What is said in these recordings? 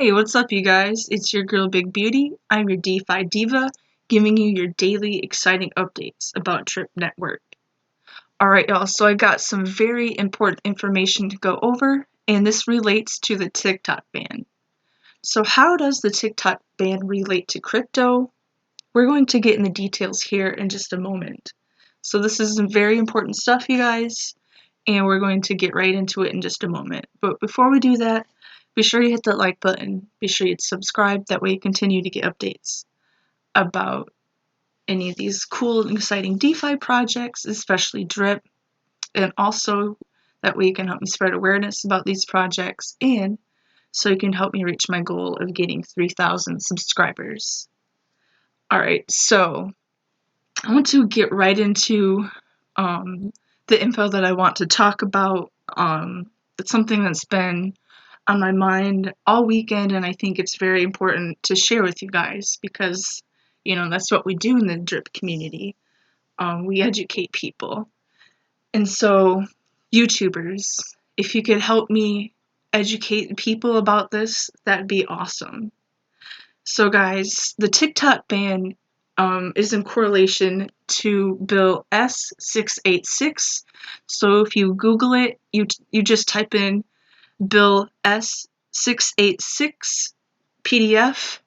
Hey, what's up, you guys? It's your girl, Big Beauty. I'm your DeFi diva, giving you your daily exciting updates about Drip Network. Alright, y'all, so I got some very important information to go over, and this relates to the TikTok ban. So how does the TikTok ban relate to crypto? We're going to get in the details here in just a moment. So this is some very important stuff, you guys, and we're going to get right into it in just a moment. But before we do that, be sure you hit that like button. Be sure you subscribe. That way you continue to get updates about any of these cool and exciting DeFi projects, especially Drip. And also, that way you can help me spread awareness about these projects and so you can help me reach my goal of getting 3,000 subscribers. Alright, so I want to get right into the info that I want to talk about. It's something that's been on my mind all weekend, and I think it's very important to share with you guys because, that's what we do in the drip community. We educate people. And so, YouTubers, if you could help me educate people about this, that'd be awesome. So guys, the TikTok ban is in correlation to Bill S686. So if you Google it, you just type in Bill S686 PDF,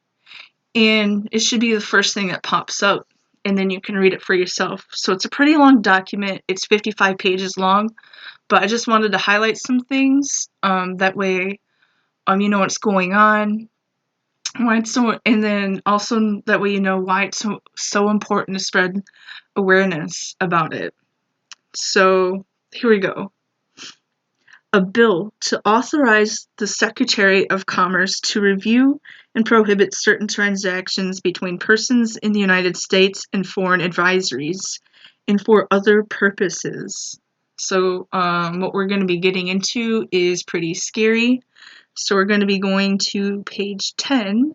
and it should be the first thing that pops up, and then you can read it for yourself. So it's a pretty long document. It's 55 pages long, but I just wanted to highlight some things. That way, you know what's going on. Why it's so, and then also that way you know why it's so important to spread awareness about it. So here we go. A bill to authorize the Secretary of Commerce to review and prohibit certain transactions between persons in the United States and foreign advisories and for other purposes. So what we're going to be getting into is pretty scary. So we're going to be going to page 10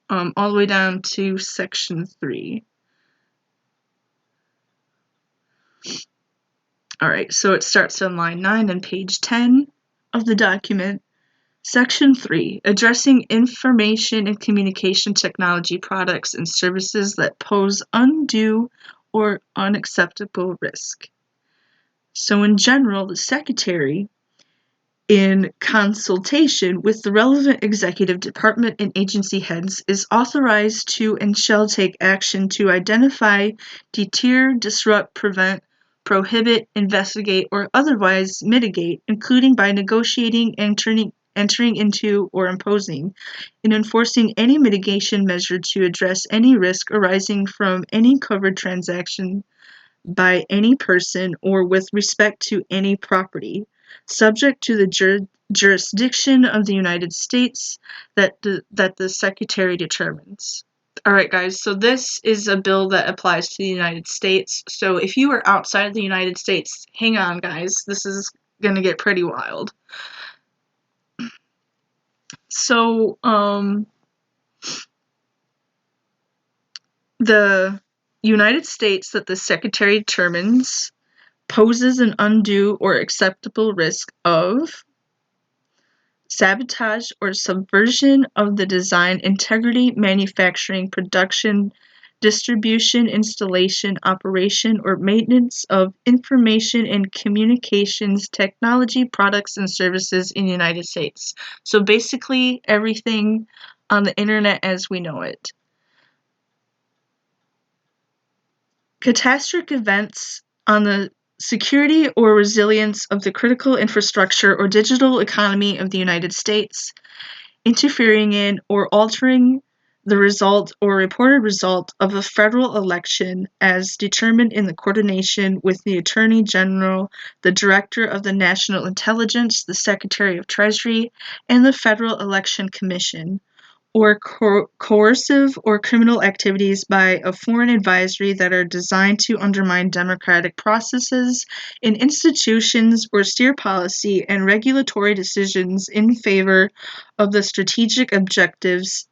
all the way down to section 3. Alright, so it starts on line 9 and page 10 of the document. Section 3, addressing information and communication technology products and services that pose undue or unacceptable risk. So in general, the Secretary, in consultation with the relevant executive department and agency heads, is authorized to and shall take action to identify, deter, disrupt, prevent, prohibit, investigate, or otherwise mitigate, including by negotiating, entering into, or imposing and enforcing any mitigation measure to address any risk arising from any covered transaction by any person or with respect to any property, subject to the jurisdiction of the United States that the Secretary determines. Alright guys, so this is a bill that applies to the United States. So if you are outside of the United States, hang on guys, this is going to get pretty wild. So, the United States that the Secretary determines poses an undue or acceptable risk of sabotage or subversion of the design, integrity, manufacturing, production, distribution, installation, operation, or maintenance of information and communications technology products and services in the United States. So basically everything on the internet as we know it. Catastrophic events on the security or resilience of the critical infrastructure or digital economy of the United States, interfering in or altering the result or reported result of a federal election as determined in the coordination with the Attorney General, the Director of the National Intelligence, the Secretary of Treasury, and the Federal Election Commission, or coercive or criminal activities by a foreign advisory that are designed to undermine democratic processes in institutions or steer policy and regulatory decisions in favor of the strategic objectives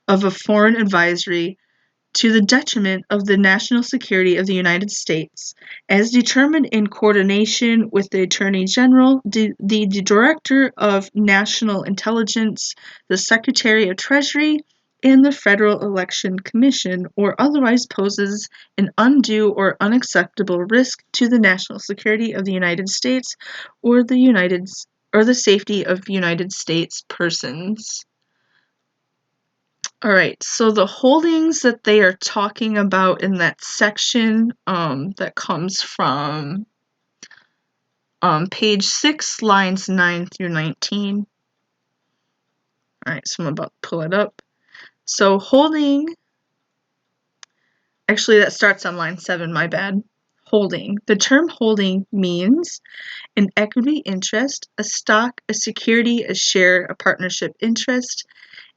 of a foreign advisory to the detriment of the national security of the United States, as determined in coordination with the Attorney General, the Director of National Intelligence, the Secretary of Treasury, and the Federal Election Commission, or otherwise poses an undue or unacceptable risk to the national security of the United States or the safety of United States persons. All right, so the holdings that they are talking about in that section that comes from page 6, lines 9 through 19. All right, so I'm about to pull it up. So holding, actually that starts on line 7, my bad. Holding. The term holding means an equity interest, a stock, a security, a share, a partnership interest,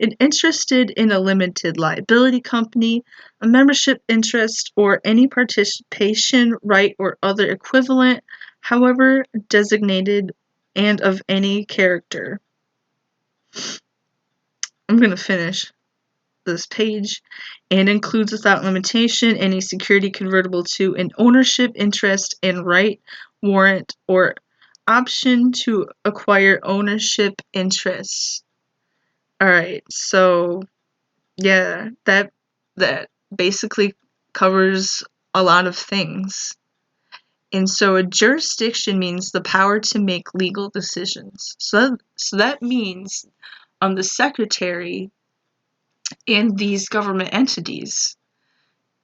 an interested in a limited liability company, a membership interest, or any participation right or other equivalent, however designated, and of any character. I'm going to finish this page. And includes without limitation any security convertible to an ownership interest and right, warrant, or option to acquire ownership interests. Alright, so yeah, that basically covers a lot of things. And so a jurisdiction means the power to make legal decisions. So that means the secretary and these government entities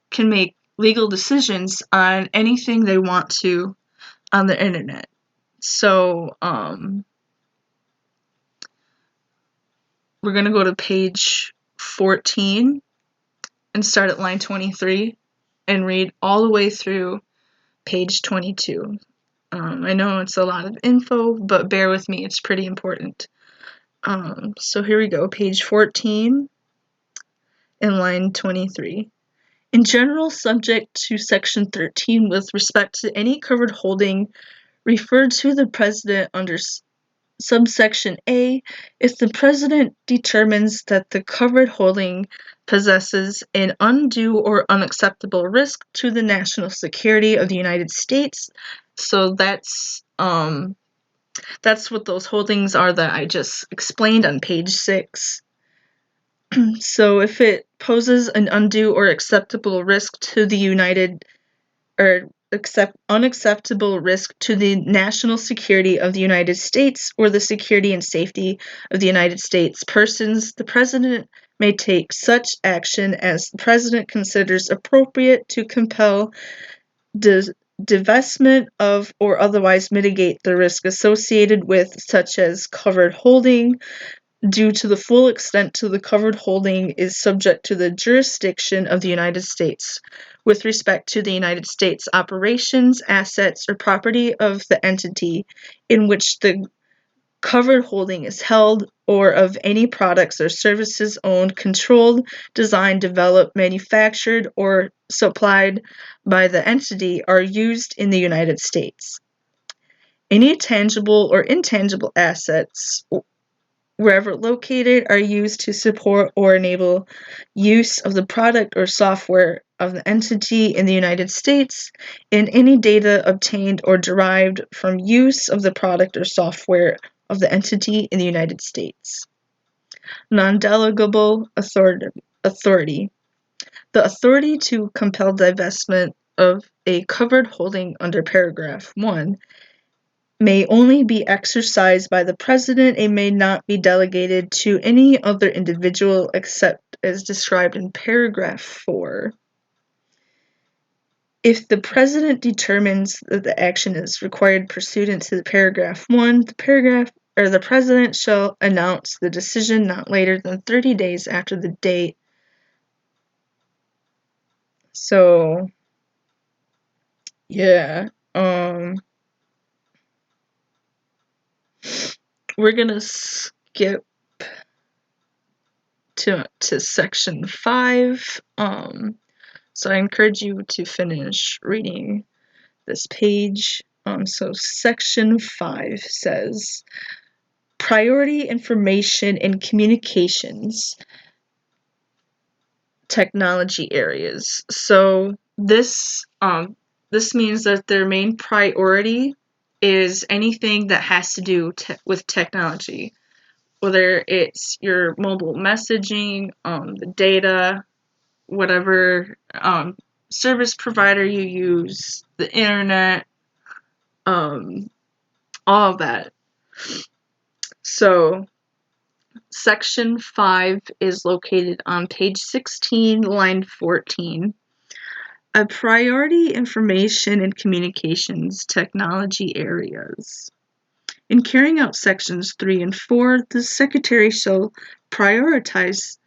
can make legal decisions on anything they want to on the internet. So we're going to go to page 14 and start at line 23 and read all the way through page 22. I know it's a lot of info, but bear with me, it's pretty important. So here we go, page 14 and line 23. In general, subject to section 13 with respect to any covered holding referred to the president under subsection A, if the president determines that the covered holding possesses an undue or unacceptable risk to the national security of the United States. So that's what those holdings are that I just explained on page 6. So if it poses an undue or acceptable risk to the unacceptable risk to the national security of the United States or the security and safety of the United States persons, the president may take such action as the president considers appropriate to compel divestment of or otherwise mitigate the risk associated with such as covered holding, due to the full extent to the covered holding is subject to the jurisdiction of the United States with respect to the United States operations, assets, or property of the entity in which the covered holding is held, or of any products or services owned, controlled, designed, developed, manufactured, or supplied by the entity are used in the United States. Any tangible or intangible assets wherever located are used to support or enable use of the product or software of the entity in the United States, and any data obtained or derived from use of the product or software of the entity in the United States. Non-delegable authority. The authority to compel divestment of a covered holding under paragraph 1 may only be exercised by the president and may not be delegated to any other individual except as described in paragraph 4. If the president determines that the action is required pursuant to the paragraph 1, the president shall announce the decision not later than 30 days after the date. So, yeah, we're gonna skip to section 5. So I encourage you to finish reading this page. So section 5 says, priority information and communications technology areas. So this means that their main priority is anything that has to do with technology, whether it's your mobile messaging, the data, whatever service provider you use, the internet, all of that. So section 5 is located on page 16, line 14. A priority information and communications technology areas. In carrying out sections 3 and 4, the Secretary shall prioritize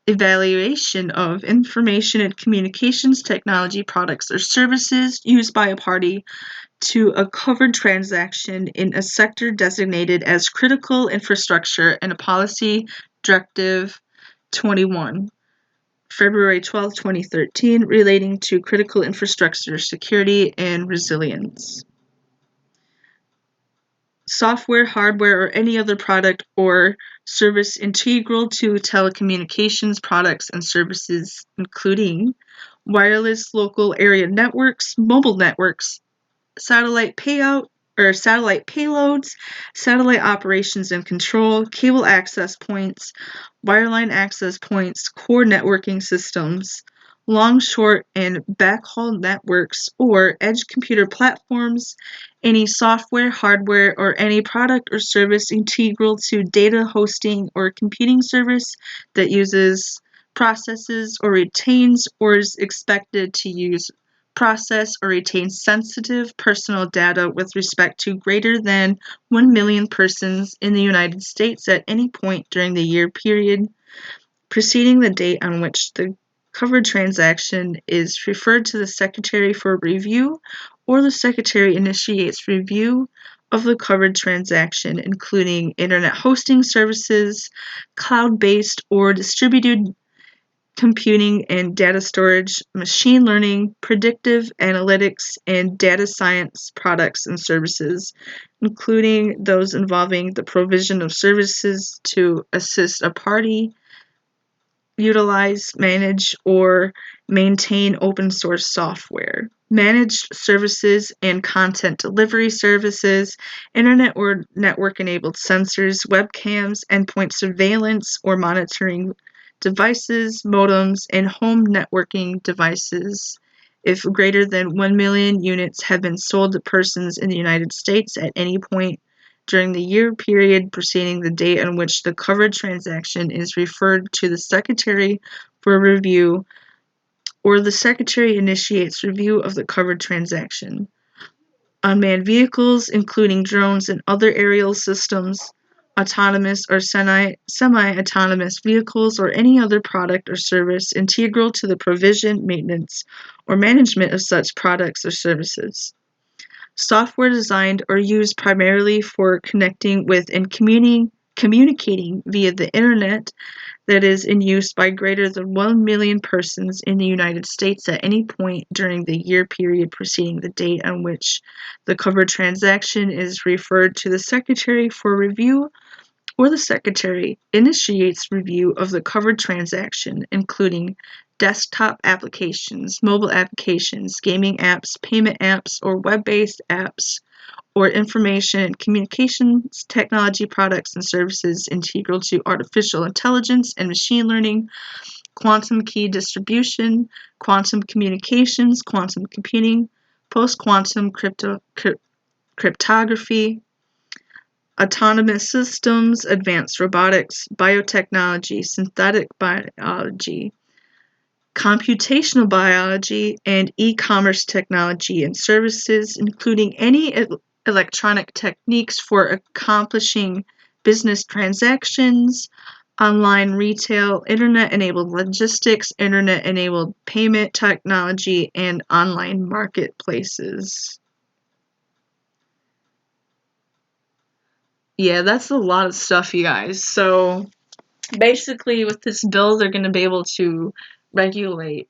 evaluation of information and communications technology products or services used by a party to a covered transaction in a sector designated as critical infrastructure in a policy directive 21, February 12, 2013, relating to critical infrastructure security and resilience. Software, hardware, or any other product or service integral to telecommunications products and services, including wireless local area networks, mobile networks, satellite payloads, satellite operations and control, cable access points, wireline access points, core networking systems, long, short, and backhaul networks, or edge computer platforms, any software, hardware, or any product or service integral to data hosting or computing service that uses, processes, or retains or is expected to use, process, or retain sensitive personal data with respect to greater than 1 million persons in the United States at any point during the year period preceding the date on which the covered transaction is referred to the Secretary for review, or the Secretary initiates review of the covered transaction, including internet hosting services, cloud-based or distributed computing and data storage, machine learning, predictive analytics, and data science products and services, including those involving the provision of services to assist a party, utilize, manage, or maintain open source software, managed services and content delivery services, internet or network enabled sensors, webcams, endpoint surveillance or monitoring devices, modems, and home networking devices. If greater than 1 million units have been sold to persons in the United States at any point during the year period preceding the date on which the covered transaction is referred to the Secretary for review, or the Secretary initiates review of the covered transaction. Unmanned vehicles, including drones and other aerial systems, autonomous or semi-autonomous vehicles, or any other product or service integral to the provision, maintenance, or management of such products or services. Software designed or used primarily for connecting with and communicating via the Internet that is in use by greater than 1 million persons in the United States at any point during the year period preceding the date on which the covered transaction is referred to the Secretary for review, or the Secretary initiates review of the covered transaction, including desktop applications, mobile applications, gaming apps, payment apps, or web-based apps, or information and communications technology products and services integral to artificial intelligence and machine learning, quantum key distribution, quantum communications, quantum computing, post-quantum cryptography, autonomous systems, advanced robotics, biotechnology, synthetic biology, computational biology, and e-commerce technology and services, including any electronic techniques for accomplishing business transactions, online retail, internet-enabled logistics, internet-enabled payment technology, and online marketplaces. Yeah, that's a lot of stuff, you guys. So basically, with this bill, they're going to be able to regulate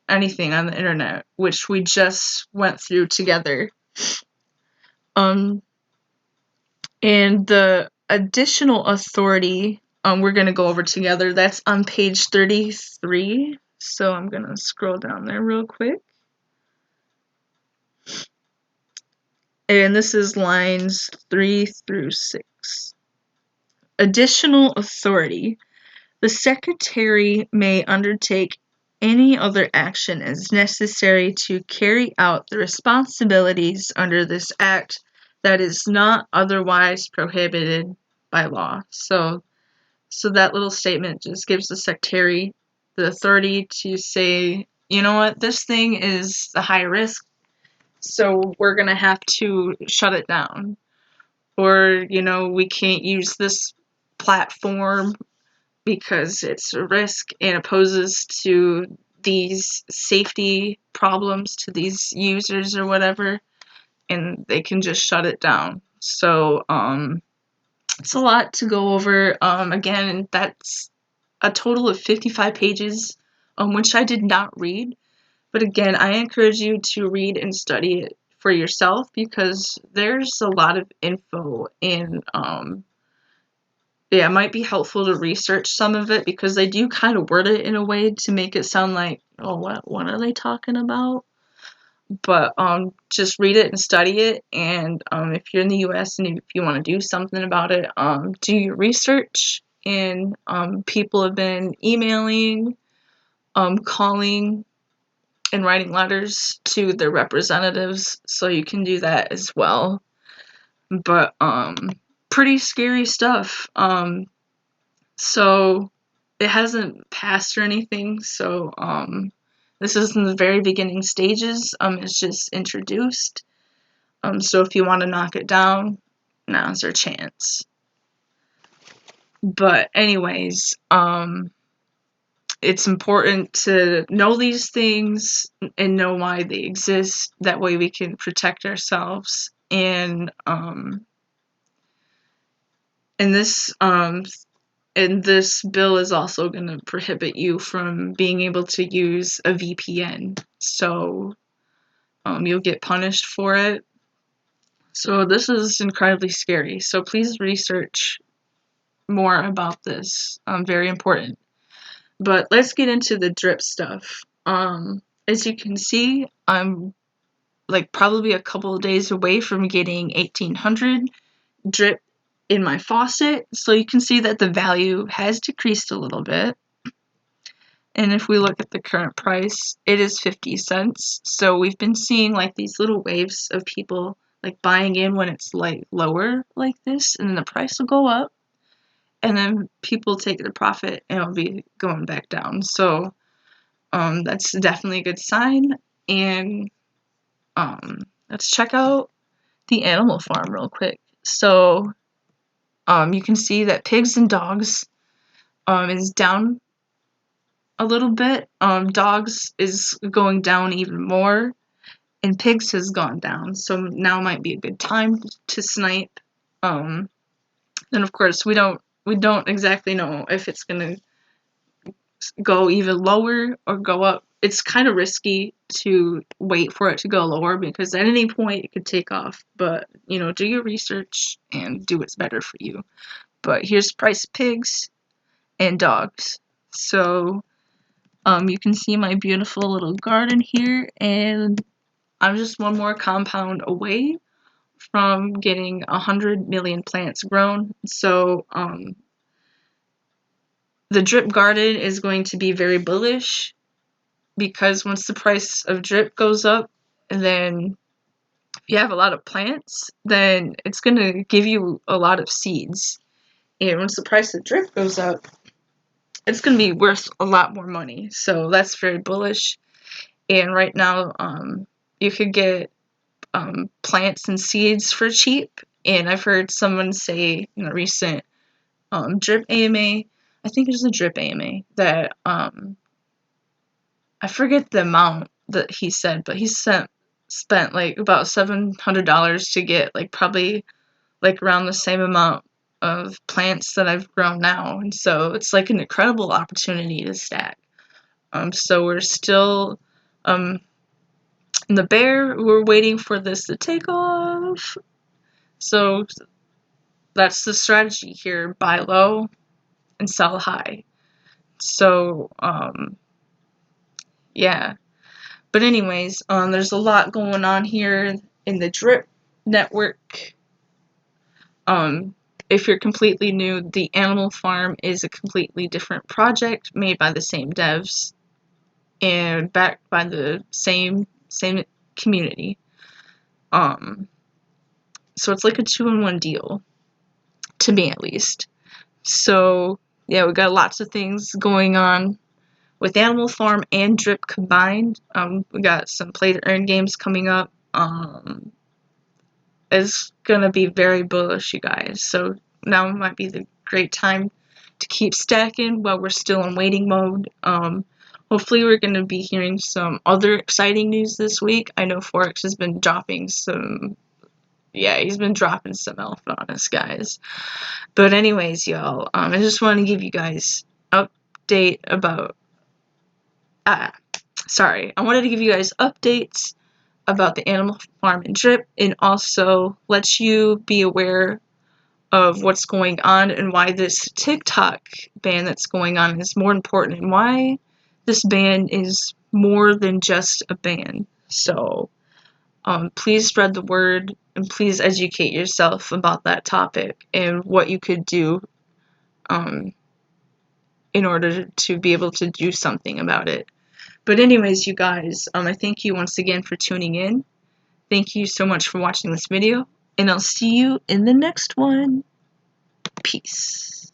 anything on the internet, which we just went through together. And the additional authority we're going to go over together. That's on page 33. So I'm going to scroll down there real quick. And this is lines 3 through 6. Additional authority. The Secretary may undertake any other action as necessary to carry out the responsibilities under this act that is not otherwise prohibited by law. So that little statement just gives the Secretary the authority to say, you know what, this thing is a high risk, so we're going to have to shut it down. Or, we can't use this platform because it's a risk and it poses to these safety problems to these users or whatever, and they can just shut it down. So, it's a lot to go over. Again, that's a total of 55 pages, which I did not read. But again, I encourage you to read and study it for yourself because there's a lot of info, and it might be helpful to research some of it because they do kind of word it in a way to make it sound like, oh, what are they talking about? But just read it and study it, and if you're in the US and if you want to do something about it, do your research. And people have been emailing, calling, and writing letters to their representatives, so you can do that as well. But pretty scary stuff. So it hasn't passed or anything, so this is in the very beginning stages. It's just introduced. So if you want to knock it down, now's your chance. But anyways, it's important to know these things and know why they exist. That way we can protect ourselves. And this bill is also going to prohibit you from being able to use a VPN. So you'll get punished for it. So this is incredibly scary. So please research more about this. Very important. But let's get into the drip stuff. As you can see, I'm like probably a couple of days away from getting 1800 drip in my faucet. So you can see that the value has decreased a little bit. And if we look at the current price, it is 50 cents. So we've been seeing like these little waves of people like buying in when it's like lower like this, and then the price will go up, and then people take the profit and it'll be going back down. So that's definitely a good sign. And let's check out the animal farm real quick. So you can see that pigs and dogs is down a little bit. Dogs is going down even more, and pigs has gone down. So now might be a good time to snipe. And of course, we don't exactly know if it's gonna go even lower or go up. It's kind of risky to wait for it to go lower because at any point it could take off. But do your research and do what's better for you. But here's the price of pigs and dogs. So you can see my beautiful little garden here, and I'm just one more compound away from getting 100 million plants grown. So the drip garden is going to be very bullish because once the price of drip goes up, then if you have a lot of plants, then it's going to give you a lot of seeds. And once the price of drip goes up, it's going to be worth a lot more money. So that's very bullish. And right now, you could get plants and seeds for cheap. And I've heard someone say in a recent drip AMA, I think it was a drip AMA, that I forget the amount that he said, but he spent like about $700 to get like probably like around the same amount of plants that I've grown now. And so it's like an incredible opportunity to stack. So we're still in the bear, we're waiting for this to take off. So that's the strategy here. Buy low and sell high. So, yeah. But anyways, there's a lot going on here in the drip network. If you're completely new, the Animal Farm is a completely different project made by the same devs and backed by the same community. So it's like a 2-in-1 deal, to me at least. So yeah, we got lots of things going on with Animal Farm and Drip combined. We got some play to earn games coming up. It's gonna be very bullish, you guys. So now might be the great time to keep stacking while we're still in waiting mode. Hopefully we're gonna be hearing some other exciting news this week. I know forex has been dropping some. Yeah, he's been dropping some alpha on us, guys. But anyways, y'all, I just want to give you guys update about. Sorry, I wanted to give you guys updates about the Animal Farm and Drip, and also let you be aware of what's going on and why this TikTok ban that's going on is more important, and why this ban is more than just a ban. So, please spread the word and please educate yourself about that topic and what you could do in order to be able to do something about it. But anyways, you guys, I thank you once again for tuning in. Thank you so much for watching this video, and I'll see you in the next one. Peace.